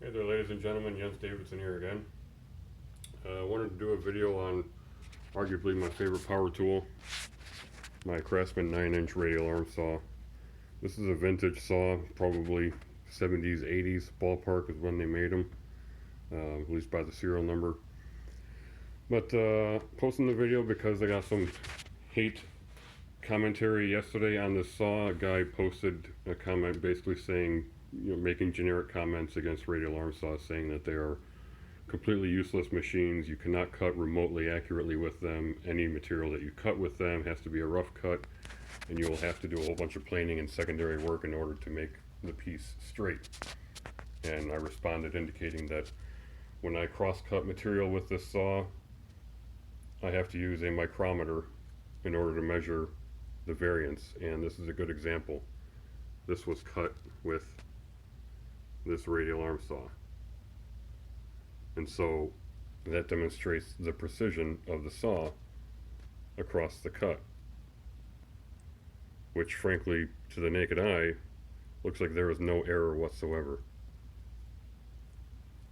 Hey there, ladies and gentlemen, Jens Davidson here again. I wanted to do a video on arguably my favorite power tool, my Craftsman 9-inch radial arm saw. This is a vintage saw, probably 70s, 80s ballpark is when they made them, at least by the serial number. But posting the video because I got some hate commentary yesterday on this saw. A guy posted a comment basically saying, making generic comments against radial arm saws, saying that they are completely useless machines. You cannot cut remotely accurately with them. Any material that you cut with them has to be a rough cut, and you will have to do a whole bunch of planing and secondary work in order to make the piece straight. And I responded indicating that when I cross-cut material with this saw, I have to use a micrometer in order to measure the variance, and this is a good example. This was cut with this radial arm saw, and so that demonstrates the precision of the saw across the cut, which frankly to the naked eye looks like there is no error whatsoever.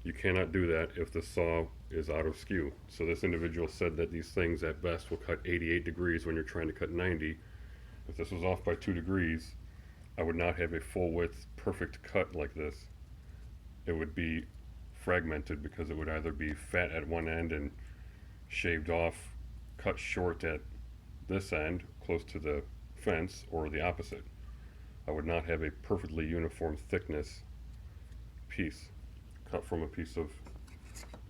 You cannot do that if the saw is out of skew. So this individual said that these things at best will cut 88 degrees when you're trying to cut 90. If this was off by 2 degrees, I would not have a full width perfect cut like this. It would be fragmented because it would either be fat at one end and shaved off, cut short at this end close to the fence, or the opposite. I would not have a perfectly uniform thickness piece cut from a piece of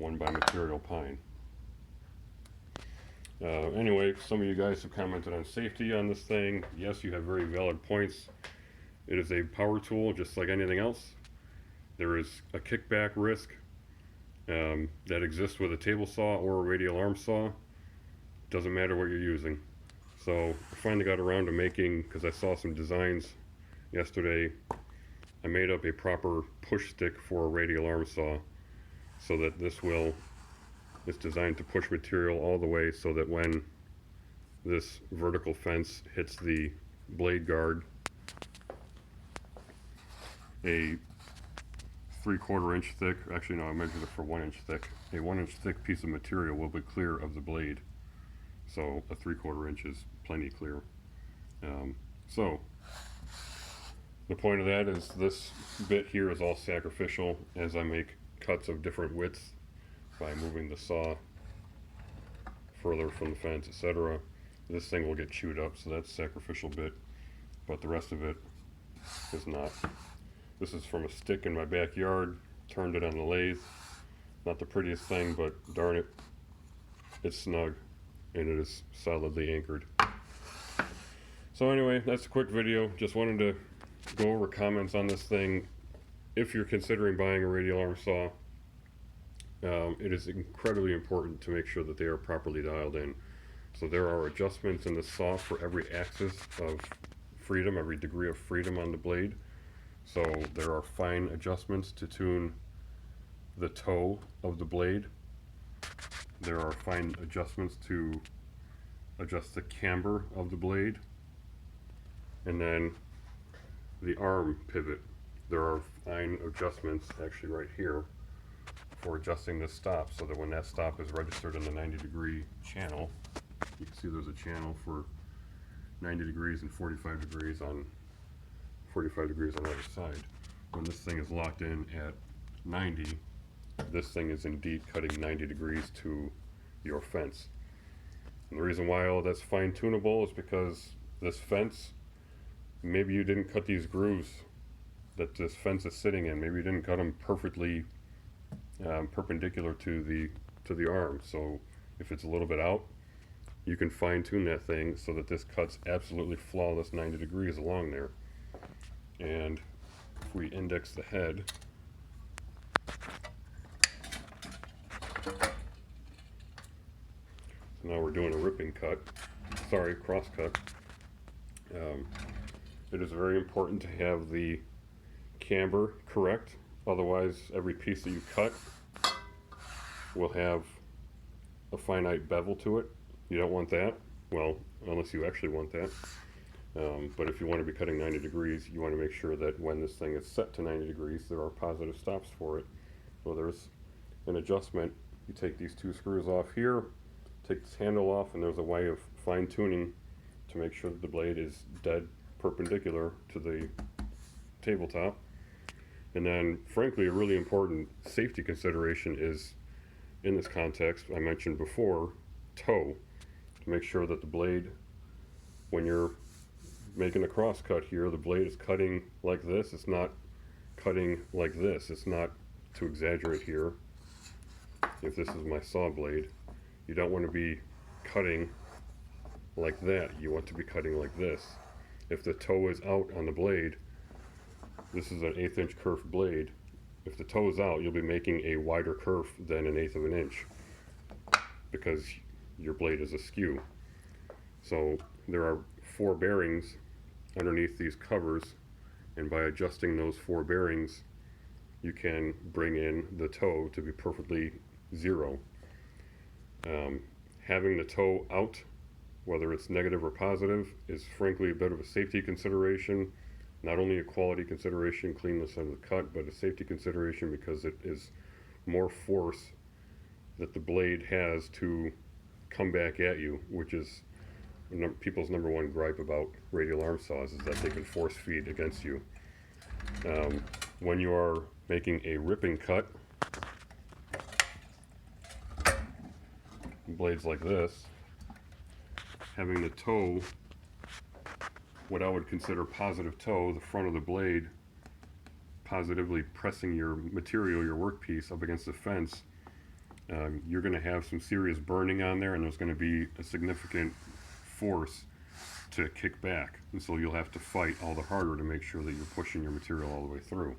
1x material pine. Anyway, some of you guys have commented on safety on this thing. Yes, you have very valid points. It is a power tool just like anything else. There is a kickback risk that exists with a table saw or a radial arm saw. Doesn't matter what you're using. So I finally got around to making, because I saw some designs yesterday, I made up a proper push stick for a radial arm saw, so that it's designed to push material all the way so that when this vertical fence hits the blade guard, a 3/4 inch thick, actually no, I measured it for 1 inch thick, a 1 inch thick piece of material will be clear of the blade. So a 3/4 inch is plenty clear. So the point of that is this bit here is all sacrificial as I make cuts of different widths by moving the saw further from the fence, etc. This thing will get chewed up, so that's a sacrificial bit, but the rest of it is not. This is from a stick in my backyard, turned it on the lathe. Not the prettiest thing, but darn it, it's snug and it is solidly anchored. So anyway, that's a quick video. Just wanted to go over comments on this thing. If you're considering buying a radial arm saw, it is incredibly important to make sure that they are properly dialed in. So there are adjustments in the saw for every axis of freedom, every degree of freedom on the blade. So there are fine adjustments to tune the toe of the blade. There are fine adjustments to adjust the camber of the blade. And then the arm pivot. There are fine adjustments actually right here for adjusting this stop, so that when that stop is registered in the 90-degree channel, you can see there's a channel for 90 degrees and 45 degrees on either side. When this thing is locked in at 90, this thing is indeed cutting 90 degrees to your fence. And the reason why all that's fine tunable is because this fence, maybe you didn't cut these grooves that this fence is sitting in. Maybe you didn't cut them perfectly perpendicular to the arm. So if it's a little bit out, you can fine tune that thing so that this cuts absolutely flawless 90 degrees along there. And if we index the head, so now we're doing a ripping cut, cross cut. It is very important to have the camber correct, otherwise every piece that you cut will have a finite bevel to it. You don't want that, well, unless you actually want that. But if you want to be cutting 90 degrees, you want to make sure that when this thing is set to 90 degrees, there are positive stops for it, So there's an adjustment. You take these two screws off here, take this handle off, and there's a way of fine tuning to make sure that the blade is dead perpendicular to the tabletop. And then, frankly, a really important safety consideration is, in this context, I mentioned before, toe, to make sure that the blade, when you're making a cross cut here, the blade is cutting like this. It's not cutting like this. It's not, to exaggerate here, if this is my saw blade, you don't want to be cutting like that. You want to be cutting like this. If the toe is out on the blade, this is an 1/8 inch kerf blade. If the toe is out, you'll be making a wider kerf than 1/8 of an inch because your blade is askew. So there are 4 bearings underneath these covers, and by adjusting those 4 bearings, you can bring in the toe to be perfectly zero. Having the toe out, whether it's negative or positive, is frankly a bit of a safety consideration. Not only a quality consideration, cleanness of the cut, but a safety consideration because it is more force that the blade has to come back at you, which is people's number one gripe about radial arm saws, is that they can force feed against you. When you are making a ripping cut, blades like this, having the toe, what I would consider positive toe, the front of the blade, positively pressing your material, your workpiece, up against the fence, you're going to have some serious burning on there, and there's going to be a significant force to kick back, and so you'll have to fight all the harder to make sure that you're pushing your material all the way through.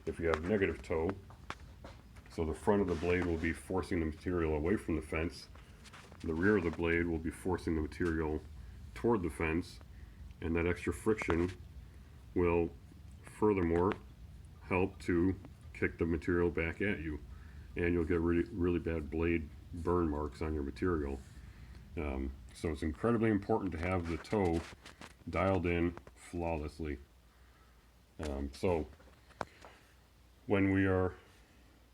If you have negative toe, so the front of the blade will be forcing the material away from the fence, the rear of the blade will be forcing the material toward the fence, and that extra friction will furthermore help to kick the material back at you, and you'll get really bad blade burn marks on your material. So it's incredibly important to have the toe dialed in flawlessly. So when we are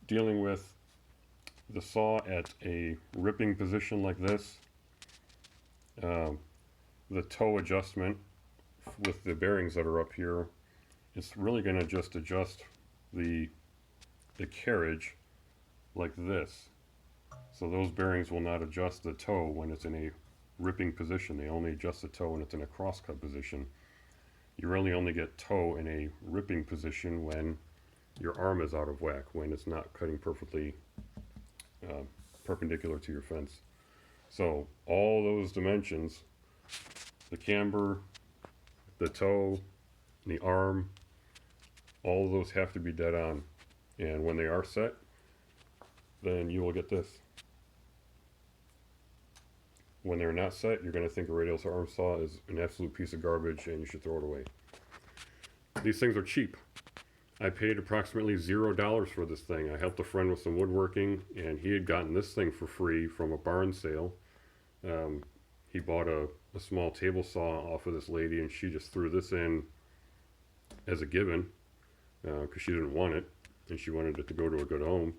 dealing with the saw at a ripping position like this, the toe adjustment with the bearings that are up here, it's really going to just adjust the carriage like this. So those bearings will not adjust the toe when it's in a ripping position. They only adjust the toe when it's in a cross-cut position. You really only get toe in a ripping position when your arm is out of whack, when it's not cutting perfectly perpendicular to your fence. So all those dimensions, the camber, the toe, the arm, all of those have to be dead on. And when they are set, then you will get this. When they're not set, you're going to think a radial arm saw is an absolute piece of garbage and you should throw it away. These things are cheap. I paid approximately $0 for this thing. I helped a friend with some woodworking, and he had gotten this thing for free from a barn sale. He bought a small table saw off of this lady, and she just threw this in as a given because she didn't want it, and she wanted it to go to a good home.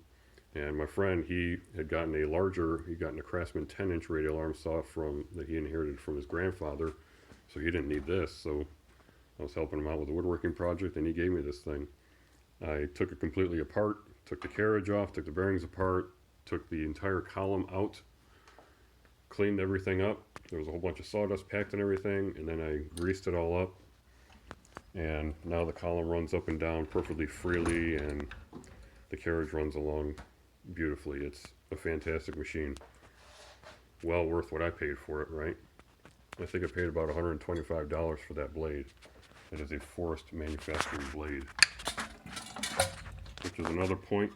And my friend, he had gotten a Craftsman 10-inch radial arm saw that he inherited from his grandfather, so he didn't need this. So I was helping him out with a woodworking project, and he gave me this thing. I took it completely apart, took the carriage off, took the bearings apart, took the entire column out, cleaned everything up. There was a whole bunch of sawdust packed and everything, and then I greased it all up. And now the column runs up and down perfectly freely, and the carriage runs along beautifully. It's a fantastic machine. Well worth what I paid for it, right? I think I paid about $125 for that blade. It is a forced manufacturing blade. Which is another point.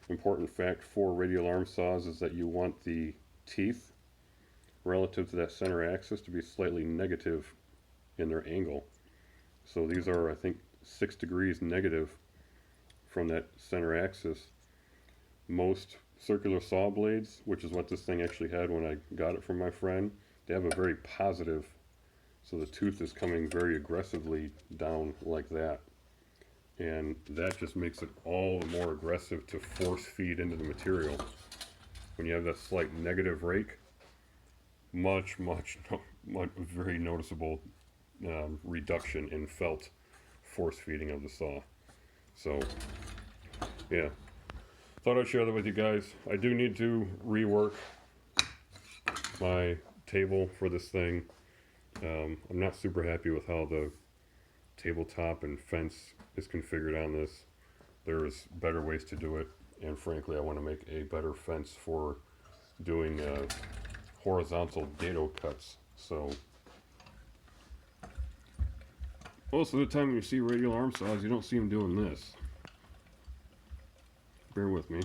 Important fact for radial arm saws is that you want the teeth relative to that center axis to be slightly negative in their angle. So these are, I think, 6 degrees negative from that center axis. Most circular saw blades, which is what this thing actually had when I got it from my friend, they have a very positive, so the tooth is coming very aggressively down like that. and that just makes it all the more aggressive to force feed into the material. When you have that slight negative rake, much, very noticeable reduction in felt force feeding of the saw. So, yeah, thought I'd share that with you guys. I do need to rework my table for this thing. I'm not super happy with how the tabletop and fence is configured on this. There's better ways to do it, and frankly I want to make a better fence for doing horizontal dado cuts. So most of the time when you see radial arm saws, you don't see them doing this. Bear with me.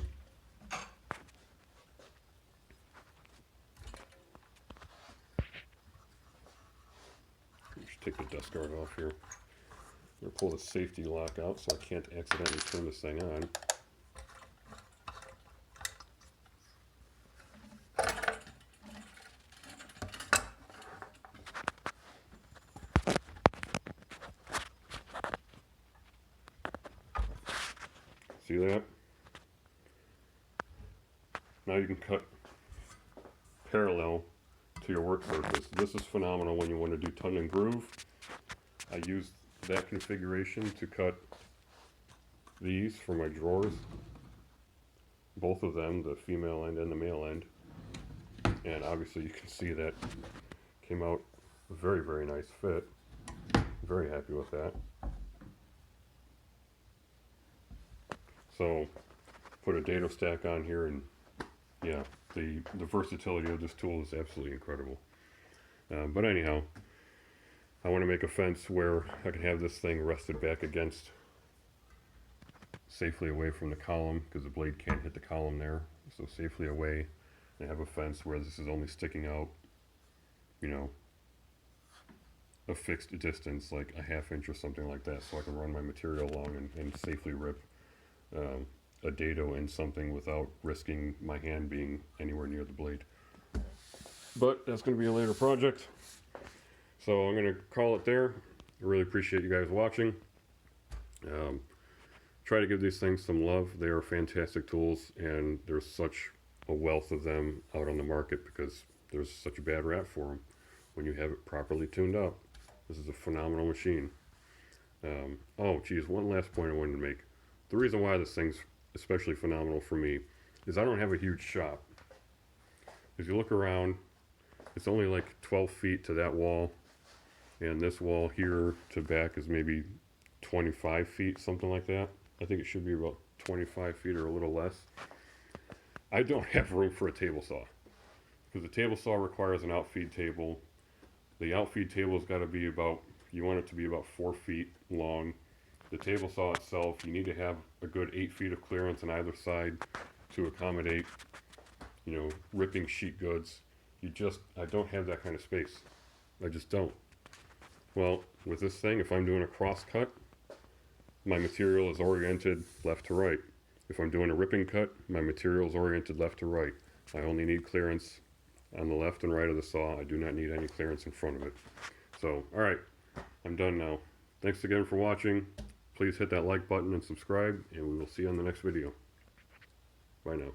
Just take the dust guard off here. I'm going to pull the safety lock out so I can't accidentally turn this thing on. See that? Now you can cut parallel to your work surface. This is phenomenal when you want to do tongue and groove. I use that configuration to cut these for my drawers, both of them, the female end and the male end, and obviously you can see that came out a very nice fit. Very happy with that. So put a dado stack on here, and yeah, the versatility of this tool is absolutely incredible. But anyhow, I want to make a fence where I can have this thing rested back against, safely away from the column, because the blade can't hit the column there. So safely away, and have a fence where this is only sticking out, you know, a fixed distance, like a ½ inch or something like that, so I can run my material along and safely rip a dado in something without risking my hand being anywhere near the blade. But that's going to be a later project, so I'm going to call it there. I really appreciate you guys watching. Try to give these things some love. They are fantastic tools, and there's such a wealth of them out on the market because there's such a bad rap for them when you have it properly tuned up. This is a phenomenal machine. Oh geez, one last point I wanted to make. The reason why this thing's especially phenomenal for me is I don't have a huge shop. If you look around, it's only like 12 feet to that wall, and this wall here to back is maybe 25 feet, something like that. I think it should be about 25 feet or a little less. I don't have room for a table saw because the table saw requires an outfeed table. The outfeed table's got to be about, you want it to be about 4 feet long. The table saw itself, you need to have a good 8 feet of clearance on either side to accommodate, you know, ripping sheet goods. I don't have that kind of space. I just don't. Well, with this thing, if I'm doing a cross cut, my material is oriented left to right. If I'm doing a ripping cut, my material is oriented left to right. I only need clearance on the left and right of the saw. I do not need any clearance in front of it. So, alright, I'm done now. Thanks again for watching. Please hit that like button and subscribe, and we will see you on the next video. Bye now.